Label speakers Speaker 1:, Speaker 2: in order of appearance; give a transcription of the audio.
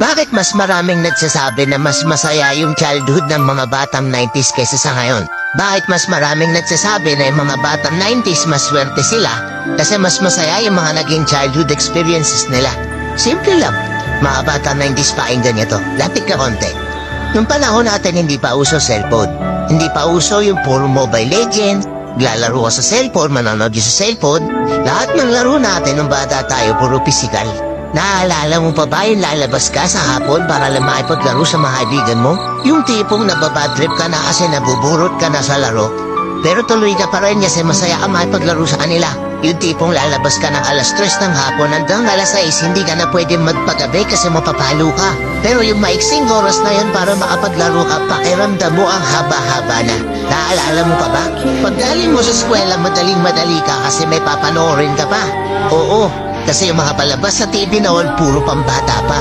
Speaker 1: Bakit mas maraming nagsasabi na mas masaya yung childhood ng mga batang 90s kaysa sa ngayon? Bakit mas maraming nagsasabi na yung mga batang 90s mas swerte sila kasi mas masaya yung mga naging childhood experiences nila? Simple lang. Mga batang 90s pakinggan nyo to. Lapit ka konti. Nung panahon natin hindi pa uso cellphone. Hindi pa uso yung puro Mobile Legends. Lalaro ka sa cellphone, manonood sa cellphone. Lahat ng laro natin nung bata tayo puro physical. Naaalala mo pa ba yung lalabas ka sa hapon para lang makipaglaro sa mga kaibigan mo? Yung tipong nababadtrip ka na kasi nabuburot ka na sa laro. Pero tuloy ka pa rin kasi masaya ka makipaglaro sa kanila. Yung tipong lalabas ka ng alas 3 ng hapon hanggang alas 6 hindi ka na pwede magpagabi kasi mapapalo ka. Pero yung maiksing oras na yun para makapaglaro ka, pakiramdam mo ang haba-haba na. Naaalala mo pa ba? Pagdaling mo sa eskwela, madaling-madali ka kasi may papanoorin ka pa. Oo. Kasi yung mga palabas sa TV noon, puro pambata pa.